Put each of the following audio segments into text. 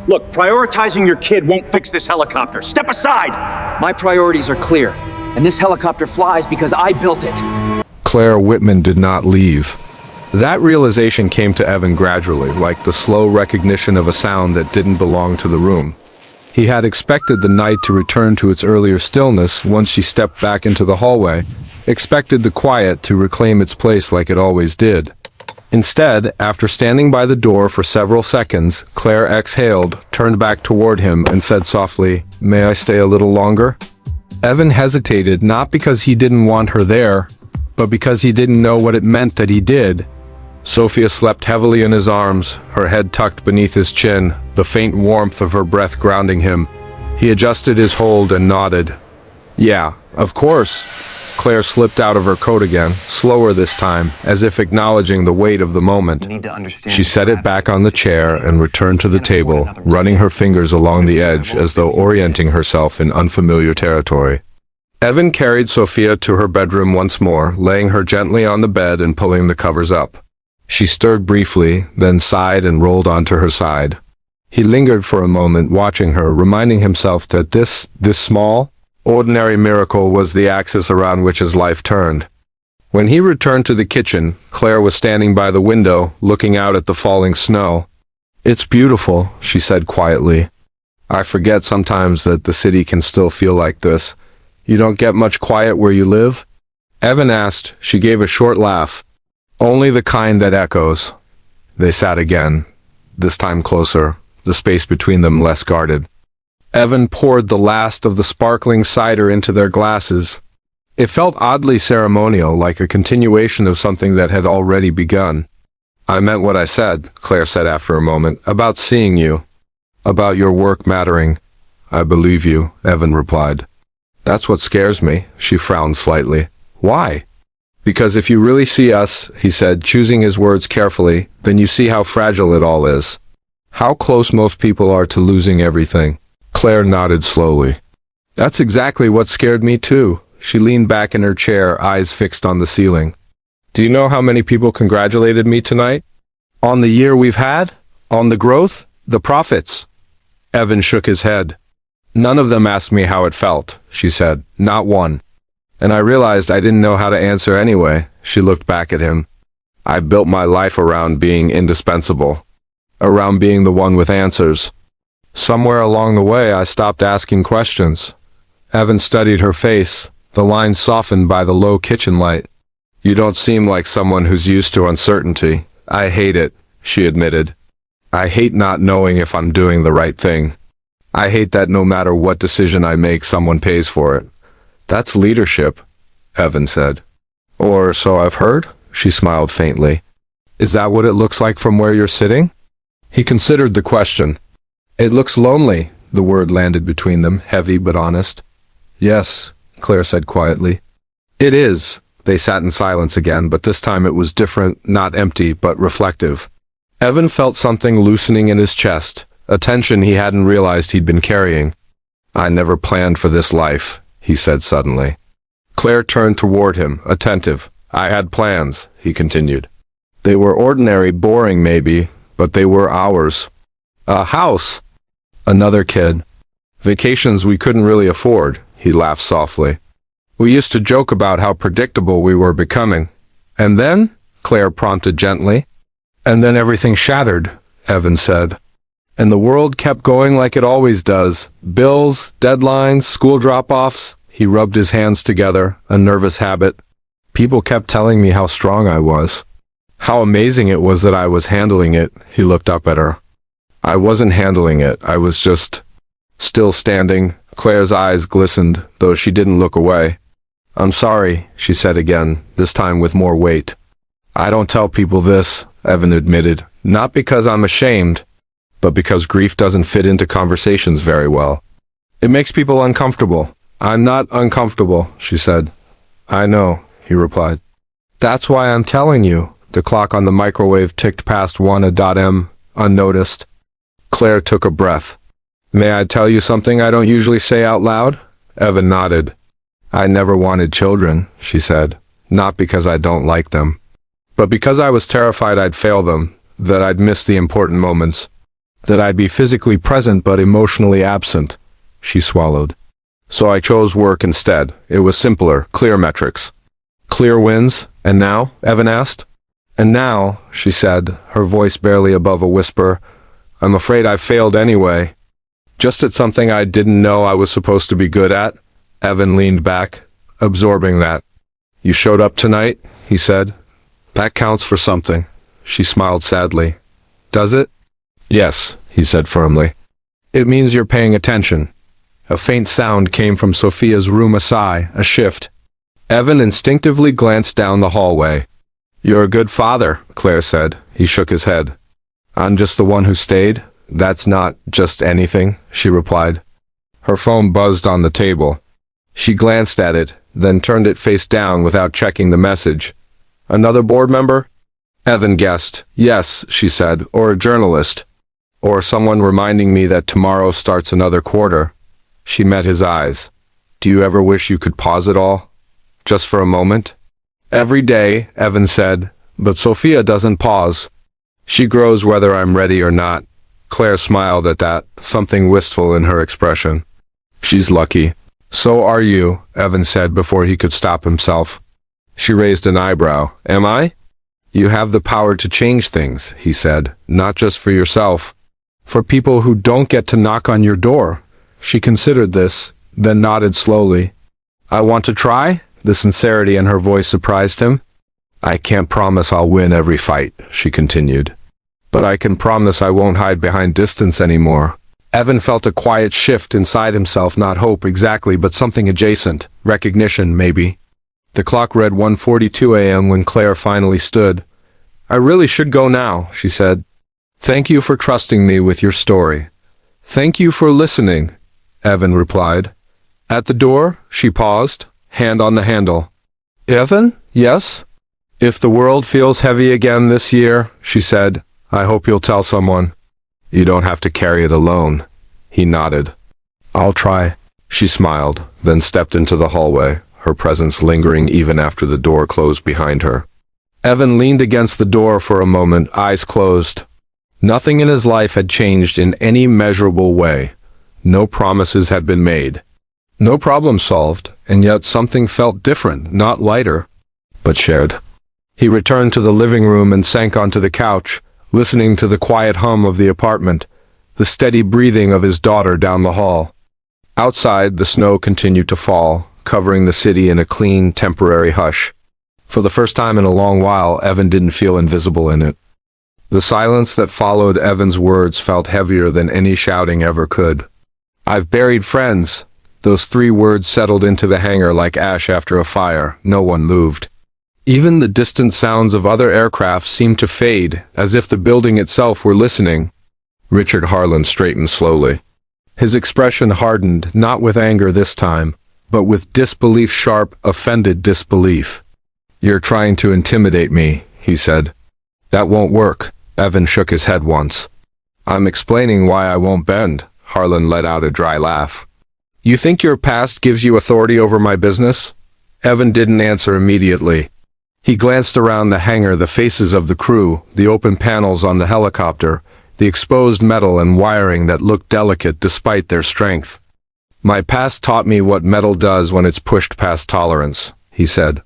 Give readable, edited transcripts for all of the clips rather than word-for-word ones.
Look, prioritizing your kid won't fix this helicopter. Step aside! My priorities are clear, and this helicopter flies because I built it. Claire Whitman did not leave. That realization came to Evan gradually, like the slow recognition of a sound that didn't belong to the room. He had expected the night to return to its earlier stillness once she stepped back into the hallway, expected the quiet to reclaim its place like it always did. Instead, after standing by the door for several seconds, Claire exhaled, turned back toward him, and said softly, "May I stay a little longer?" Evan hesitated, not because he didn't want her there, but because he didn't know what it meant that he did. Sophia slept heavily in his arms, her head tucked beneath his chin, the faint warmth of her breath grounding him. He adjusted his hold and nodded. "Yeah, of course." Claire slipped out of her coat again, slower this time, as if acknowledging the weight of the moment. She set it back on the chair and returned to the table, running her fingers along the edge as though orienting herself in unfamiliar territory. Evan carried Sophia to her bedroom once more, laying her gently on the bed and pulling the covers up. She stirred briefly, then sighed and rolled onto her side. He lingered for a moment, watching her, reminding himself that this small, ordinary miracle was the axis around which his life turned. When he returned to the kitchen, Claire was standing by the window, looking out at the falling snow. "It's beautiful," she said quietly. "I forget sometimes that the city can still feel like this. You don't get much quiet where you live?" Evan asked. She gave a short laugh. "Only the kind that echoes." They sat again, this time closer, the space between them less guarded. Evan poured the last of the sparkling cider into their glasses. It felt oddly ceremonial, like a continuation of something that had already begun. "I meant what I said," Claire said after a moment, "about seeing you. About your work mattering." "I believe you," Evan replied. "That's what scares me." She frowned slightly. "Why?" "Because if you really see us," he said, choosing his words carefully, "then you see how fragile it all is. How close most people are to losing everything." Claire nodded slowly. "That's exactly what scared me too." She leaned back in her chair, eyes fixed on the ceiling. "Do you know how many people congratulated me tonight? On the year we've had? On the growth? The profits?" Evan shook his head. "None of them asked me how it felt," she said. "Not one. And I realized I didn't know how to answer anyway." She looked back at him. "I built my life around being indispensable. Around being the one with answers. Somewhere along the way I stopped asking questions." Evan studied her face, the lines softened by the low kitchen light. "You don't seem like someone who's used to uncertainty." "I hate it," she admitted. "I hate not knowing if I'm doing the right thing. I hate that no matter what decision I make, someone pays for it." "That's leadership," Evan said. "Or so I've heard," she smiled faintly. "Is that what it looks like from where you're sitting?" He considered the question. "It looks lonely," the word landed between them, heavy but honest. "Yes," Claire said quietly. "It is." They sat in silence again, but this time it was different, not empty, but reflective. Evan felt something loosening in his chest, a tension he hadn't realized he'd been carrying. "I never planned for this life," he said suddenly. Claire turned toward him, attentive. "I had plans," he continued. "They were ordinary, boring maybe, but they were ours. A house. Another kid. Vacations we couldn't really afford," he laughed softly. "We used to joke about how predictable we were becoming." "And then?" Claire prompted gently. "And then everything shattered," Evan said. "And the world kept going like it always does. Bills, deadlines, school drop-offs." He rubbed his hands together, a nervous habit. "People kept telling me how strong I was. How amazing it was that I was handling it." He looked up at her. "I wasn't handling it. I was just..." Still standing, Claire's eyes glistened, though she didn't look away. "I'm sorry," she said again, this time with more weight. "I don't tell people this," Evan admitted, "not because I'm ashamed, but because grief doesn't fit into conversations very well. It makes people uncomfortable." "I'm not uncomfortable," she said. "I know," he replied. "That's why I'm telling you." The clock on the microwave ticked past 1 a.m., unnoticed. Claire took a breath. "May I tell you something I don't usually say out loud?" Evan nodded. "I never wanted children," she said, "not because I don't like them, but because I was terrified I'd fail them, that I'd miss the important moments." That I'd be physically present but emotionally absent. She swallowed. So I chose work instead. It was simpler, clear metrics. Clear wins, and now? Evan asked. And now, she said, her voice barely above a whisper, I'm afraid I failed anyway. Just at something I didn't know I was supposed to be good at. Evan leaned back, absorbing that. You showed up tonight, he said. That counts for something. She smiled sadly. Does it? Yes, he said firmly. It means you're paying attention. A faint sound came from Sophia's room, a sigh, a shift. Evan instinctively glanced down the hallway. You're a good father, Claire said. He shook his head. I'm just the one who stayed. That's not just anything, she replied. Her phone buzzed on the table. She glanced at it, then turned it face down without checking the message. Another board member? Evan guessed. Yes, she said, or a journalist. Or someone reminding me that tomorrow starts another quarter. She met his eyes. Do you ever wish you could pause it all? Just for a moment? Every day, Evan said, but Sophia doesn't pause. She grows whether I'm ready or not. Claire smiled at that, something wistful in her expression. She's lucky. So are you, Evan said before he could stop himself. She raised an eyebrow. Am I? You have the power to change things, he said, not just for yourself. For people who don't get to knock on your door. She considered this, then nodded slowly. I want to try? The sincerity in her voice surprised him. I can't promise I'll win every fight, she continued. But I can promise I won't hide behind distance anymore. Evan felt a quiet shift inside himself, not hope exactly, but something adjacent. Recognition, maybe. The clock read 1:42 a.m. when Claire finally stood. I really should go now, she said. Thank you for trusting me with your story. Thank you for listening, Evan replied. At the door, she paused, hand on the handle. Evan? Yes? If the world feels heavy again this year, she said, I hope you'll tell someone. You don't have to carry it alone. He nodded. I'll try. She smiled, then stepped into the hallway, her presence lingering even after the door closed behind her. Evan leaned against the door for a moment, eyes closed. Nothing in his life had changed in any measurable way. No promises had been made. No problem solved, and yet something felt different, not lighter, but shared. He returned to the living room and sank onto the couch, listening to the quiet hum of the apartment, the steady breathing of his daughter down the hall. Outside, the snow continued to fall, covering the city in a clean, temporary hush. For the first time in a long while, Evan didn't feel invisible in it. The silence that followed Evan's words felt heavier than any shouting ever could. I've buried friends. Those 3 words settled into the hangar like ash after a fire. No one moved. Even the distant sounds of other aircraft seemed to fade, as if the building itself were listening. Richard Harlan straightened slowly. His expression hardened, not with anger this time, but with disbelief, sharp, offended disbelief. You're trying to intimidate me, he said. That won't work. Evan shook his head once. I'm explaining why I won't bend. Harlan let out a dry laugh. You think your past gives you authority over my business? Evan didn't answer immediately. He glanced around the hangar, the faces of the crew, the open panels on the helicopter, the exposed metal and wiring that looked delicate despite their strength. My past taught me what metal does when it's pushed past tolerance, he said.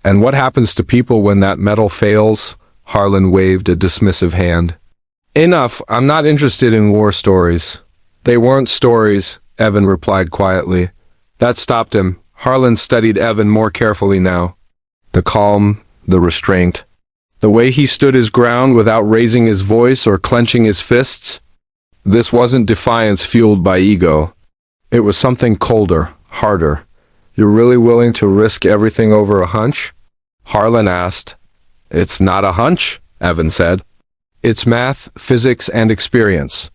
And what happens to people when that metal fails? Harlan waved a dismissive hand. Enough, I'm not interested in war stories. They weren't stories, Evan replied quietly. That stopped him. Harlan studied Evan more carefully now. The calm, the restraint. The way he stood his ground without raising his voice or clenching his fists. This wasn't defiance fueled by ego. It was something colder, harder. You're really willing to risk everything over a hunch? Harlan asked. It's not a hunch, Evan said. It's math, physics, and experience.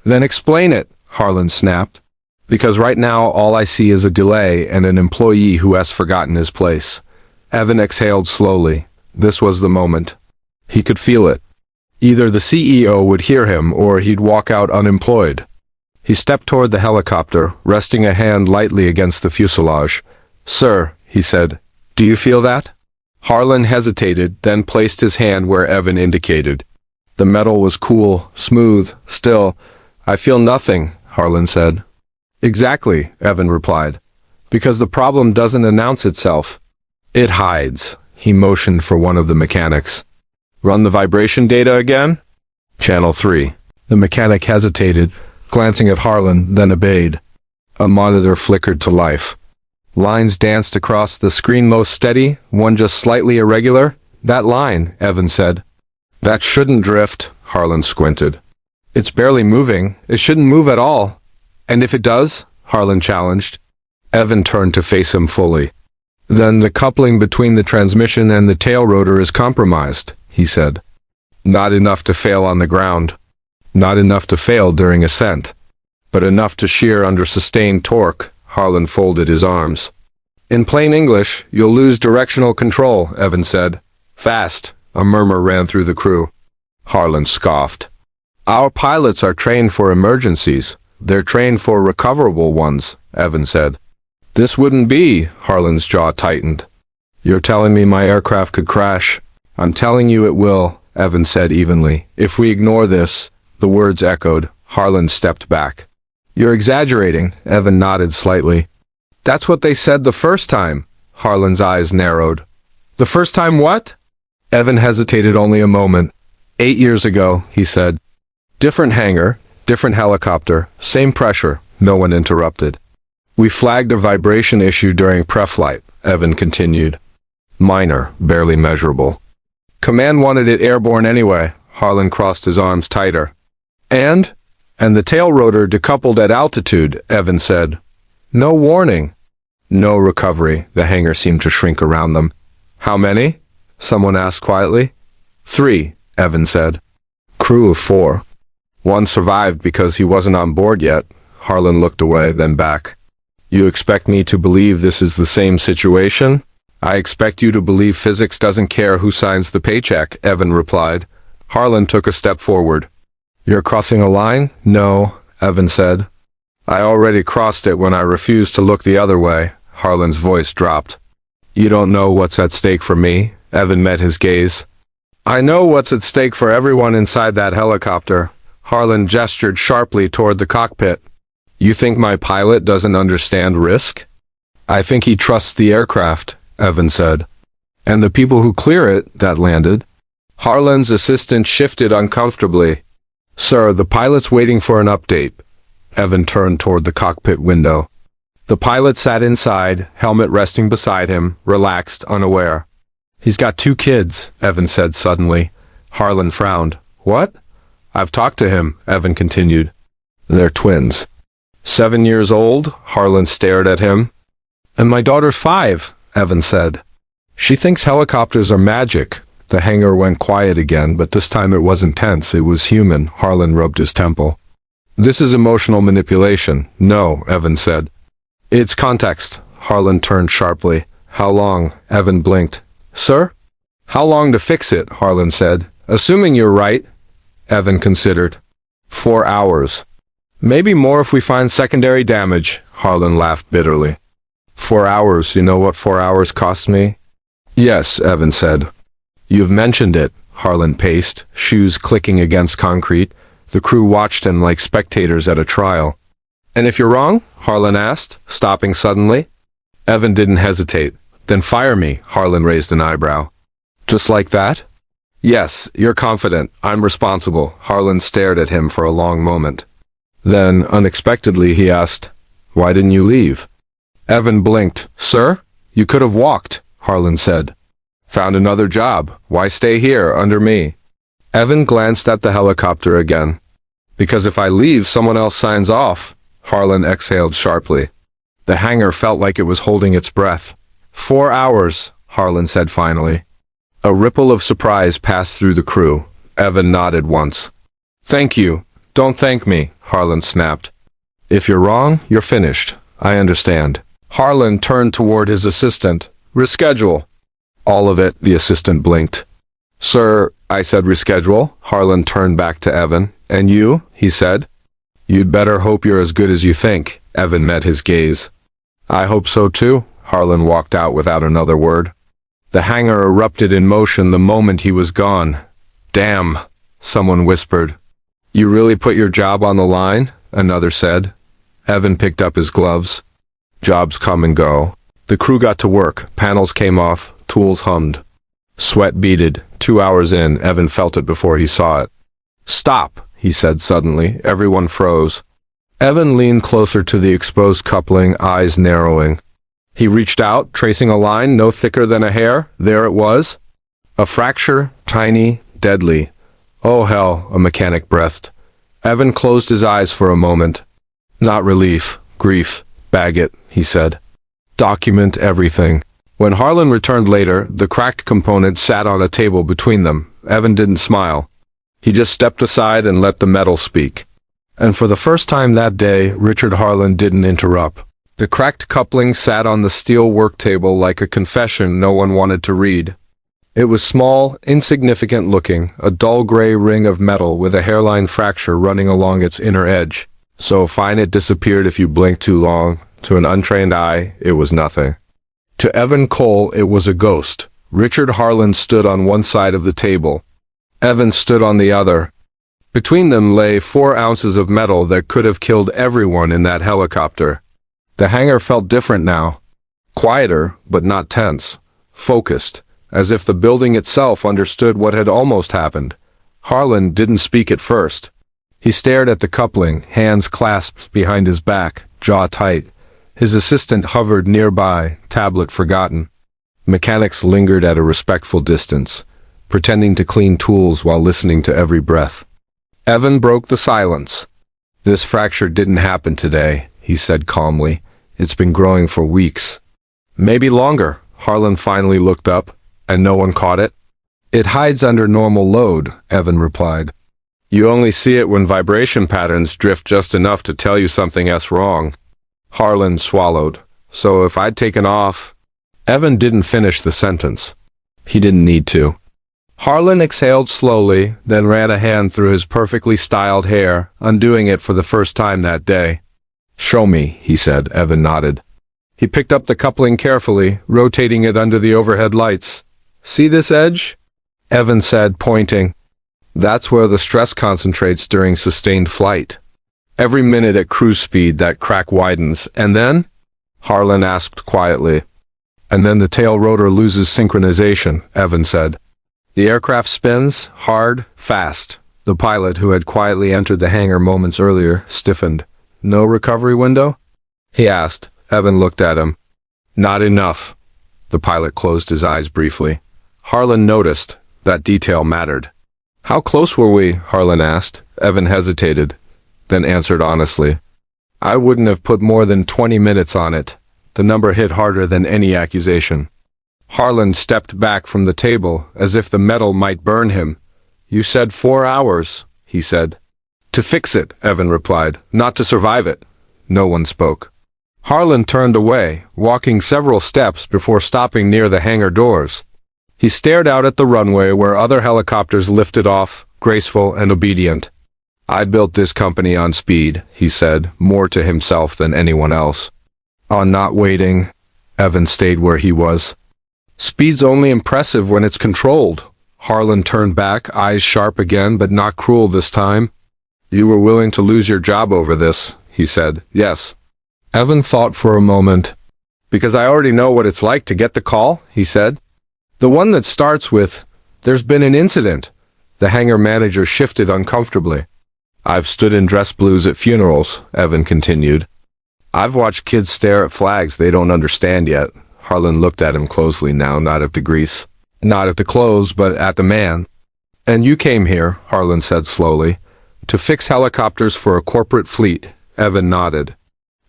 Then explain it, Harlan snapped. Because right now all I see is a delay and an employee who has forgotten his place. Evan exhaled slowly. This was the moment. He could feel it. Either the CEO would hear him or he'd walk out unemployed. He stepped toward the helicopter, resting a hand lightly against the fuselage. Sir, he said, do you feel that? Harlan hesitated, then placed his hand where Evan indicated. The metal was cool, smooth, still. I feel nothing, Harlan said. Exactly, Evan replied. Because the problem doesn't announce itself. It hides. He motioned for one of the mechanics. Run the vibration data again? Channel 3. The mechanic hesitated, glancing at Harlan, then obeyed. A monitor flickered to life. Lines danced across the screen, most steady, one just slightly irregular. That line, Evan said. That shouldn't drift, Harlan squinted. It's barely moving. It shouldn't move at all. And if it does? Harlan challenged. Evan turned to face him fully. Then the coupling between the transmission and the tail rotor is compromised, he said. Not enough to fail on the ground. Not enough to fail during ascent. But enough to shear under sustained torque. Harlan folded his arms. In plain English, you'll lose directional control, Evan said. Fast, a murmur ran through the crew. Harlan scoffed. Our pilots are trained for emergencies. They're trained for recoverable ones, Evan said. This wouldn't be, Harlan's jaw tightened. You're telling me my aircraft could crash? I'm telling you it will, Evan said evenly. If we ignore this, the words echoed. Harlan stepped back. You're exaggerating, Evan nodded slightly. That's what they said the first time. Harlan's eyes narrowed. The first time what? Evan hesitated only a moment. 8 years ago, he said. Different hangar, different helicopter, same pressure. No one interrupted. We flagged a vibration issue during pre-flight, Evan continued. Minor, barely measurable. Command wanted it airborne anyway. Harlan crossed his arms tighter. And the tail rotor decoupled at altitude, Evan said. No warning. No recovery. The hangar seemed to shrink around them. How many? Someone asked quietly. 3, Evan said. Crew of 4. One survived because he wasn't on board yet. Harlan looked away, then back. You expect me to believe this is the same situation? I expect you to believe physics doesn't care who signs the paycheck, Evan replied. Harlan took a step forward. You're crossing a line? No, Evan said. I already crossed it when I refused to look the other way. Harlan's voice dropped. You don't know what's at stake for me? Evan met his gaze. I know what's at stake for everyone inside that helicopter. Harlan gestured sharply toward the cockpit. You think my pilot doesn't understand risk? I think he trusts the aircraft, Evan said. And the people who clear it, that landed. Harlan's assistant shifted uncomfortably. Sir, the pilot's waiting for an update. Evan turned toward the cockpit window. The pilot sat inside, helmet resting beside him, relaxed, unaware. He's got 2 kids, Evan said suddenly. Harlan frowned. What? I've talked to him, Evan continued. They're twins. 7 years old? Harlan stared at him. And my daughter's 5, Evan said. She thinks helicopters are magic. The hangar went quiet again, but this time it wasn't tense, it was human. Harlan rubbed his temple. This is emotional manipulation. No, Evan said. It's context. Harlan turned sharply. How long? Evan blinked. Sir? How long to fix it? Harlan said. Assuming you're right. Evan considered. 4 hours. Maybe more if we find secondary damage. Harlan laughed bitterly. 4 hours, you know what 4 hours cost me? Yes, Evan said. You've mentioned it, Harlan paced, shoes clicking against concrete. The crew watched him like spectators at a trial. And if you're wrong? Harlan asked, stopping suddenly. Evan didn't hesitate. Then fire me, Harlan raised an eyebrow. Just like that? Yes, you're confident. I'm responsible. Harlan stared at him for a long moment. Then, unexpectedly, he asked, Why didn't you leave? Evan blinked. Sir? You could have walked, Harlan said. Found another job. Why stay here, under me? Evan glanced at the helicopter again. Because if I leave, someone else signs off. Harlan exhaled sharply. The hangar felt like it was holding its breath. 4 hours, Harlan said finally. A ripple of surprise passed through the crew. Evan nodded once. Thank you. Don't thank me, Harlan snapped. If you're wrong, you're finished. I understand. Harlan turned toward his assistant. Reschedule. All of it, the assistant blinked. Sir, I said reschedule. Harlan turned back to Evan. And you? He said. You'd better hope you're as good as you think. Evan met his gaze. I hope so too. Harlan walked out without another word. The hangar erupted in motion the moment he was gone. Damn, someone whispered. You really put your job on the line? Another said. Evan picked up his gloves. Jobs come and go. The crew got to work. Panels came off. Tools hummed. Sweat beaded. 2 hours in, Evan felt it before he saw it. Stop, he said suddenly. Everyone froze. Evan leaned closer to the exposed coupling, eyes narrowing. He reached out, tracing a line no thicker than a hair. There it was. A fracture, tiny, deadly. Oh hell, a mechanic breathed. Evan closed his eyes for a moment. Not relief, grief. Bag it, he said. Document everything. When Harlan returned later, the cracked component sat on a table between them. Evan didn't smile. He just stepped aside and let the metal speak. And for the first time that day, Richard Harlan didn't interrupt. The cracked coupling sat on the steel work table like a confession no one wanted to read. It was small, insignificant looking, a dull gray ring of metal with a hairline fracture running along its inner edge. So fine it disappeared if you blinked too long. To an untrained eye, it was nothing. To Evan Cole, it was a ghost. Richard Harlan stood on one side of the table. Evan stood on the other. Between them lay 4 ounces of metal that could have killed everyone in that helicopter. The hangar felt different now. Quieter, but not tense. Focused, as if the building itself understood what had almost happened. Harlan didn't speak at first. He stared at the coupling, hands clasped behind his back, jaw tight. His assistant hovered nearby, tablet forgotten. Mechanics lingered at a respectful distance, pretending to clean tools while listening to every breath. Evan broke the silence. This fracture didn't happen today, he said calmly. It's been growing for weeks. Maybe longer. Harlan finally looked up, and no one caught it. It hides under normal load, Evan replied. You only see it when vibration patterns drift just enough to tell you something else wrong. Harlan swallowed. So if I'd taken off... Evan didn't finish the sentence. He didn't need to. Harlan exhaled slowly, then ran a hand through his perfectly styled hair, undoing it for the first time that day. Show me, he said. Evan nodded. He picked up the coupling carefully, rotating it under the overhead lights. See this edge? Evan said, pointing. That's where the stress concentrates during sustained flight. Every minute at cruise speed, that crack widens, and then? Harlan asked quietly. And then the tail rotor loses synchronization, Evan said. The aircraft spins, hard, fast. The pilot, who had quietly entered the hangar moments earlier, stiffened. No recovery window? He asked. Evan looked at him. Not enough. The pilot closed his eyes briefly. Harlan noticed. That detail mattered. How close were we? Harlan asked. Evan hesitated, then answered honestly. I wouldn't have put more than 20 minutes on it. The number hit harder than any accusation. Harlan stepped back from the table, as if the metal might burn him. You said 4 hours, he said. To fix it, Evan replied, not to survive it. No one spoke. Harlan turned away, walking several steps before stopping near the hangar doors. He stared out at the runway where other helicopters lifted off, graceful and obedient. I built this company on speed, he said, more to himself than anyone else. On not waiting, Evan stayed where he was. Speed's only impressive when it's controlled. Harlan turned back, eyes sharp again, but not cruel this time. You were willing to lose your job over this, he said. Yes. Evan thought for a moment. Because I already know what it's like to get the call, he said. The one that starts with, there's been an incident. The hangar manager shifted uncomfortably. I've stood in dress blues at funerals, Evan continued. I've watched kids stare at flags they don't understand yet. Harlan looked at him closely now, not at the grease. Not at the clothes, but at the man. And you came here, Harlan said slowly, to fix helicopters for a corporate fleet. Evan nodded.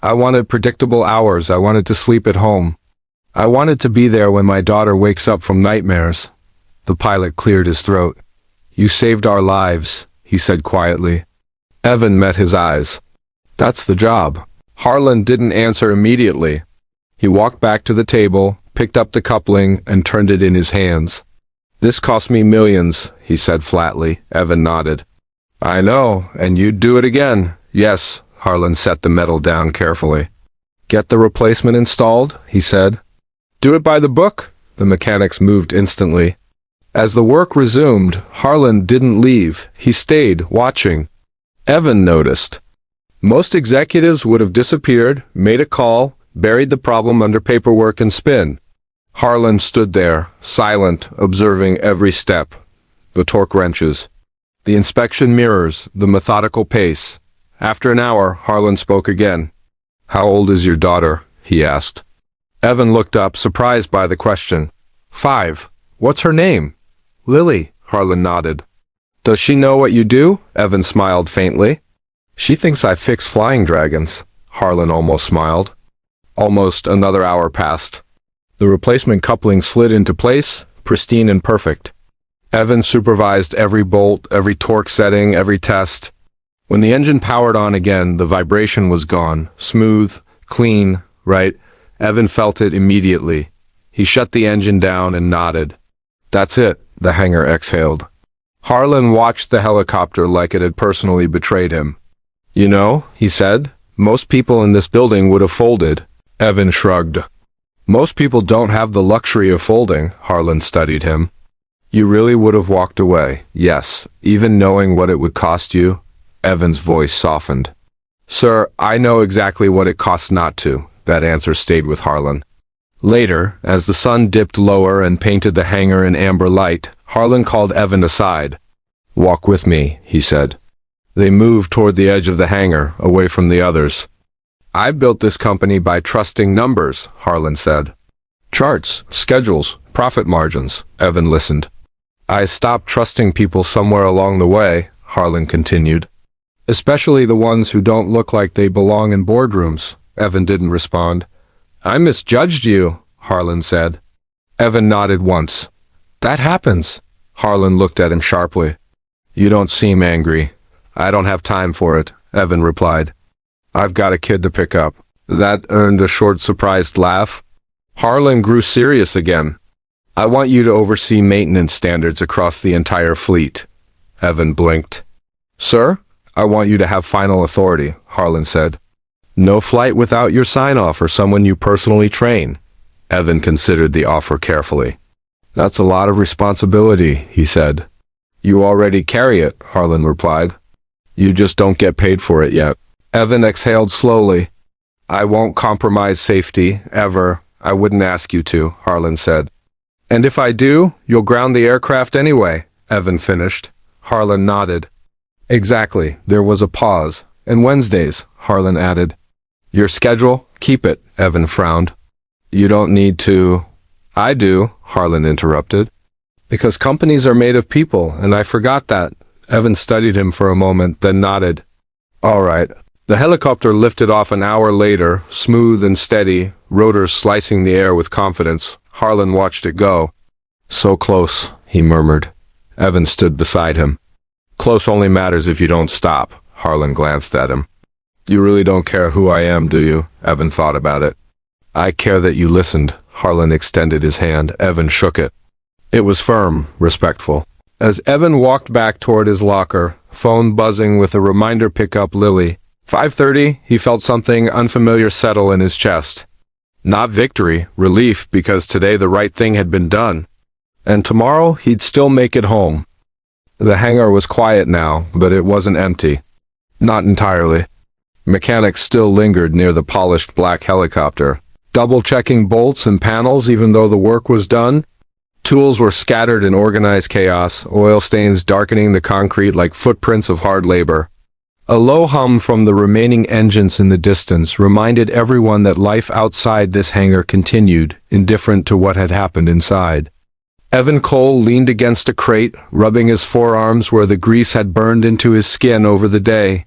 I wanted predictable hours. I wanted to sleep at home. I wanted to be there when my daughter wakes up from nightmares. The pilot cleared his throat. You saved our lives, he said quietly. Evan met his eyes. That's the job. Harlan didn't answer immediately. He walked back to the table, picked up the coupling, and turned it in his hands. This cost me millions, he said flatly. Evan nodded. I know, and you'd do it again. Yes, Harlan set the metal down carefully. Get the replacement installed, he said. Do it by the book? The mechanics moved instantly. As the work resumed, Harlan didn't leave. He stayed, watching. Evan noticed. Most executives would have disappeared, made a call, buried the problem under paperwork and spin. Harlan stood there, silent, observing every step. The torque wrenches, the inspection mirrors, the methodical pace. After an hour, Harlan spoke again. "How old is your daughter?" he asked. Evan looked up, surprised by the question. 5. "What's her name?" "Lily," Harlan nodded. "Does she know what you do?" Evan smiled faintly. "She thinks I fix flying dragons." Harlan almost smiled. Almost another hour passed. The replacement coupling slid into place, pristine and perfect. Evan supervised every bolt, every torque setting, every test. When the engine powered on again, the vibration was gone. Smooth, clean, right? Evan felt it immediately. He shut the engine down and nodded. "That's it," the hangar exhaled. Harlan watched the helicopter like it had personally betrayed him. "You know," he said, "most people in this building would have folded." Evan shrugged. "Most people don't have the luxury of folding," Harlan studied him. "You really would have walked away." "Yes, even knowing what it would cost you?" Evan's voice softened. "Sir, I know exactly what it costs not to." That answer stayed with Harlan. Later, as the sun dipped lower and painted the hangar in amber light, Harlan called Evan aside. "Walk with me," he said. They moved toward the edge of the hangar, away from the others. "I built this company by trusting numbers," Harlan said. "Charts, schedules, profit margins." Evan listened. "I stopped trusting people somewhere along the way," Harlan continued. "Especially the ones who don't look like they belong in boardrooms." Evan didn't respond. "I misjudged you," Harlan said. Evan nodded once. "That happens." Harlan looked at him sharply. "You don't seem angry." "I don't have time for it," Evan replied. "I've got a kid to pick up." That earned a short, surprised laugh. Harlan grew serious again. "I want you to oversee maintenance standards across the entire fleet." Evan blinked. "Sir, I want you to have final authority," Harlan said. "No flight without your sign-off or someone you personally train." Evan considered the offer carefully. "That's a lot of responsibility," he said. "You already carry it," Harlan replied. "You just don't get paid for it yet." Evan exhaled slowly. "I won't compromise safety, ever. I wouldn't ask you to," Harlan said. "And if I do, you'll ground the aircraft anyway," Evan finished. Harlan nodded. "Exactly." There was a pause. "And Wednesdays," Harlan added. "Your schedule? Keep it," Evan frowned. "You don't need to." "I do," Harlan interrupted. "Because companies are made of people, and I forgot that." Evan studied him for a moment, then nodded. "All right." The helicopter lifted off an hour later, smooth and steady, rotors slicing the air with confidence. Harlan watched it go. "So close," he murmured. Evan stood beside him. "Close only matters if you don't stop." Harlan glanced at him. "You really don't care who I am, do you?" Evan thought about it. "I care that you listened." Harlan extended his hand. Evan shook it. It was firm, respectful. As Evan walked back toward his locker, phone buzzing with a reminder pick up Lily. 5:30, he felt something unfamiliar settle in his chest. Not victory, relief, because today the right thing had been done. And tomorrow he'd still make it home. The hangar was quiet now, but it wasn't empty. Not entirely. Mechanics still lingered near the polished black helicopter, double-checking bolts and panels even though the work was done. Tools were scattered in organized chaos, oil stains darkening the concrete like footprints of hard labor. A low hum from the remaining engines in the distance reminded everyone that life outside this hangar continued, indifferent to what had happened inside. Evan Cole leaned against a crate, rubbing his forearms where the grease had burned into his skin over the day.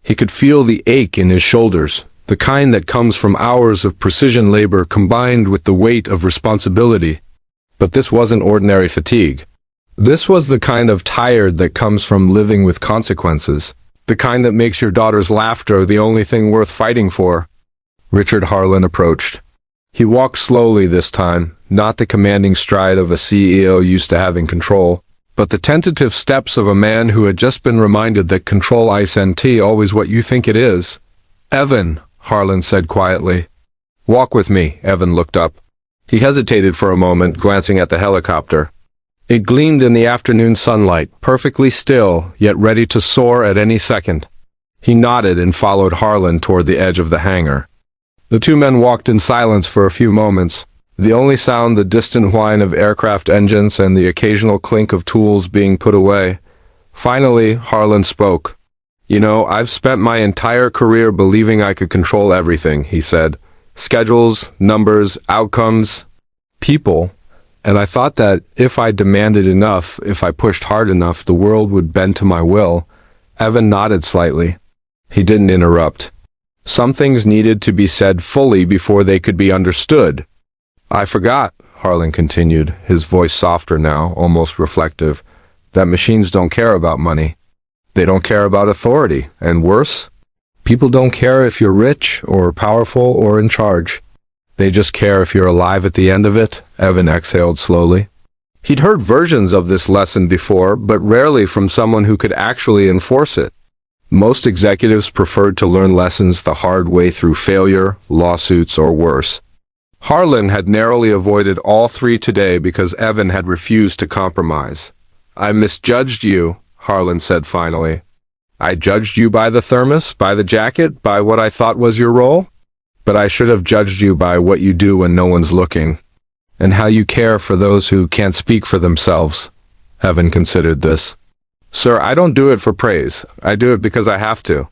He could feel the ache in his shoulders, the kind that comes from hours of precision labor combined with the weight of responsibility. But this wasn't ordinary fatigue. This was the kind of tired that comes from living with consequences, the kind that makes your daughter's laughter the only thing worth fighting for. Richard Harlan approached. He walked slowly this time, not the commanding stride of a CEO used to having control, but the tentative steps of a man who had just been reminded that control isn't always what you think it is. "Evan," Harlan said quietly. "Walk with me." Evan looked up. He hesitated for a moment, glancing at the helicopter. It gleamed in the afternoon sunlight, perfectly still, yet ready to soar at any second. He nodded and followed Harlan toward the edge of the hangar. The two men walked in silence for a few moments, the only sound the distant whine of aircraft engines and the occasional clink of tools being put away. Finally, Harlan spoke. "You know, I've spent my entire career believing I could control everything," he said. "Schedules, numbers, outcomes, people. And I thought that if I demanded enough, if I pushed hard enough, the world would bend to my will." Evan nodded slightly. He didn't interrupt. Some things needed to be said fully before they could be understood. "I forgot," Harlan continued, his voice softer now, almost reflective, "that machines don't care about money. They don't care about authority, and worse, people don't care if you're rich or powerful or in charge. They just care if you're alive at the end of it." Evan exhaled slowly. He'd heard versions of this lesson before, but rarely from someone who could actually enforce it. Most executives preferred to learn lessons the hard way through failure, lawsuits, or worse. Harlan had narrowly avoided all three today because Evan had refused to compromise. "I misjudged you," Harlan said finally. "I judged you by the thermos, by the jacket, by what I thought was your role? But I should have judged you by what you do when no one's looking, and how you care for those who can't speak for themselves." Evan considered this. "Sir, I don't do it for praise. I do it because I have to.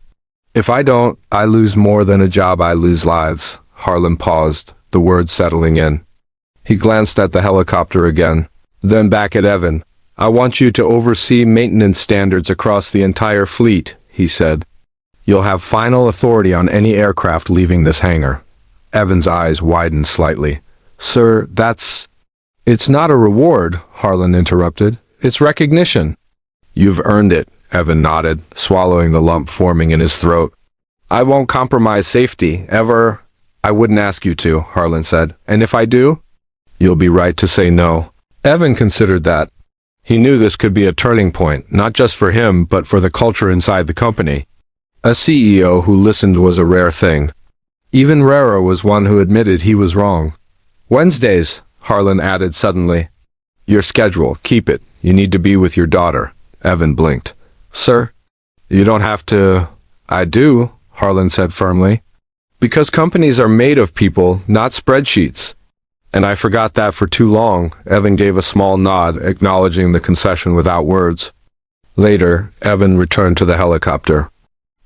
If I don't, I lose more than a job, I lose lives." Harlan paused, the words settling in. He glanced at the helicopter again, then back at Evan. "I want you to oversee maintenance standards across the entire fleet," he said. "You'll have final authority on any aircraft leaving this hangar." Evan's eyes widened slightly. "Sir, that's—" "It's not a reward," Harlan interrupted. "It's recognition." "You've earned it," Evan nodded, swallowing the lump forming in his throat. "I won't compromise safety, ever." "I wouldn't ask you to," Harlan said. "And if I do?" "You'll be right to say no." Evan considered that. He knew this could be a turning point, not just for him, but for the culture inside the company. A CEO who listened was a rare thing. Even rarer was one who admitted he was wrong. "Wednesdays," Harlan added suddenly. "Your schedule, keep it. You need to be with your daughter." Evan blinked. "Sir?" "You don't have to—" "I do," Harlan said firmly. "Because companies are made of people, not spreadsheets." "And I forgot that for too long." Evan gave a small nod, acknowledging the concession without words. Later, Evan returned to the helicopter.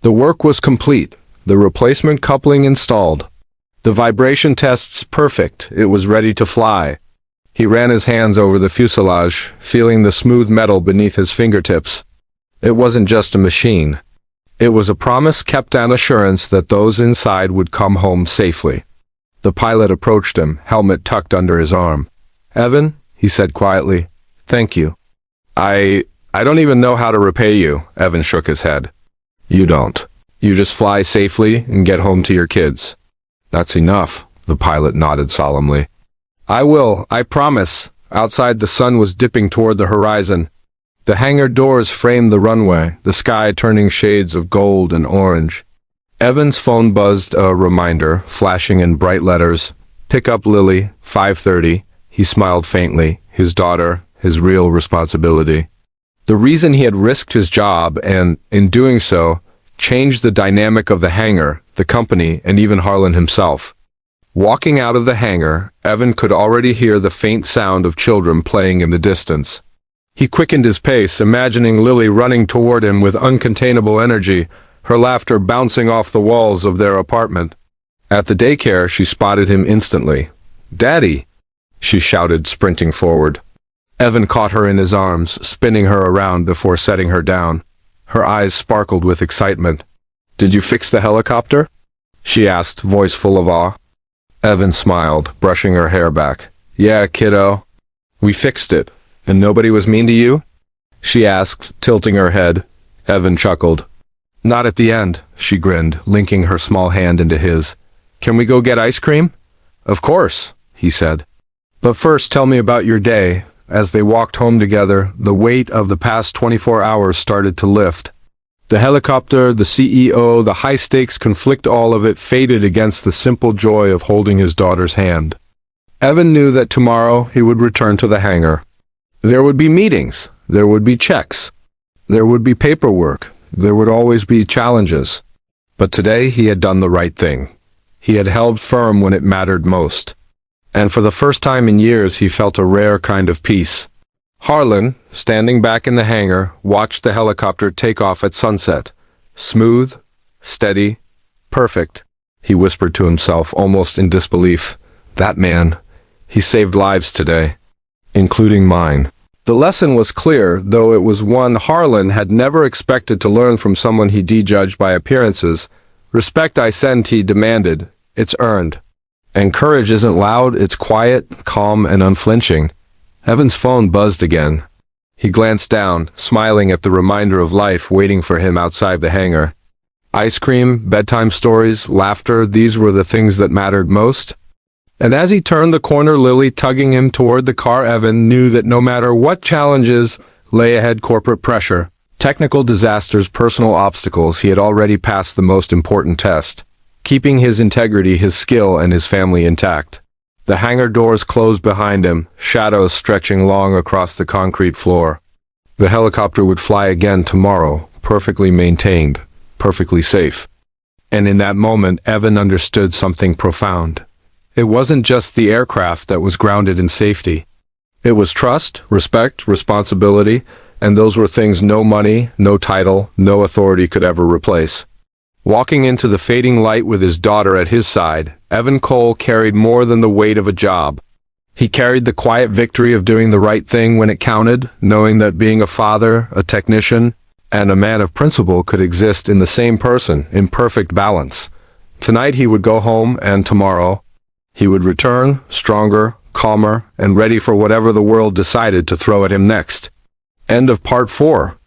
The work was complete, the replacement coupling installed. The vibration tests perfect, it was ready to fly. He ran his hands over the fuselage, feeling the smooth metal beneath his fingertips. It wasn't just a machine. It was a promise kept and assurance that those inside would come home safely. The pilot approached him, helmet tucked under his arm. "Evan," he said quietly, "thank you." I don't even know how to repay you," Evan shook his head. "You don't. You just fly safely and get home to your kids." "That's enough," the pilot nodded solemnly. "I will, I promise." Outside, the sun was dipping toward the horizon. The hangar doors framed the runway, the sky turning shades of gold and orange. Evan's phone buzzed, a reminder, flashing in bright letters. "Pick up Lily, 5:30. He smiled faintly. His daughter, his real responsibility. The reason he had risked his job and, in doing so, changed the dynamic of the hangar, the company, and even Harlan himself. Walking out of the hangar, Evan could already hear the faint sound of children playing in the distance. He quickened his pace, imagining Lily running toward him with uncontainable energy, her laughter bouncing off the walls of their apartment. At the daycare, she spotted him instantly. "Daddy!" she shouted, sprinting forward. Evan caught her in his arms, spinning her around before setting her down. Her eyes sparkled with excitement. "Did you fix the helicopter?" she asked, voice full of awe. Evan smiled, brushing her hair back. "Yeah, kiddo. We fixed it. And nobody was mean to you?" she asked, tilting her head. Evan chuckled. "Not at the end," she grinned, linking her small hand into his. "Can we go get ice cream?" "Of course," he said. "But first tell me about your day." As they walked home together, the weight of the past 24 hours started to lift. The helicopter, the CEO, the high-stakes conflict, all of it faded against the simple joy of holding his daughter's hand. Evan knew that tomorrow he would return to the hangar. There would be meetings, there would be checks, there would be paperwork, there would always be challenges. But today he had done the right thing. He had held firm when it mattered most. And for the first time in years he felt a rare kind of peace. Harlan, standing back in the hangar, watched the helicopter take off at sunset. Smooth, steady, perfect, he whispered to himself, almost in disbelief. That man, he saved lives today, including mine. The lesson was clear, though it was one Harlan had never expected to learn from someone he prejudged by appearances. Respect I send, he demanded. It's earned. And courage isn't loud, it's quiet, calm, and unflinching. Evan's phone buzzed again. He glanced down, smiling at the reminder of life waiting for him outside the hangar. Ice cream, bedtime stories, laughter, these were the things that mattered most. And as he turned the corner, Lily tugging him toward the car, Evan knew that no matter what challenges lay ahead, corporate pressure, technical disasters, personal obstacles, he had already passed the most important test, keeping his integrity, his skill, and his family intact. The hangar doors closed behind him, shadows stretching long across the concrete floor. The helicopter would fly again tomorrow, perfectly maintained, perfectly safe. And in that moment, Evan understood something profound. It wasn't just the aircraft that was grounded in safety. It was trust, respect, responsibility, and those were things no money, no title, no authority could ever replace. Walking into the fading light with his daughter at his side, Evan Cole carried more than the weight of a job. He carried the quiet victory of doing the right thing when it counted, knowing that being a father, a technician, and a man of principle could exist in the same person, in perfect balance. Tonight he would go home, and tomorrow he would return, stronger, calmer, and ready for whatever the world decided to throw at him next. End of Part 4.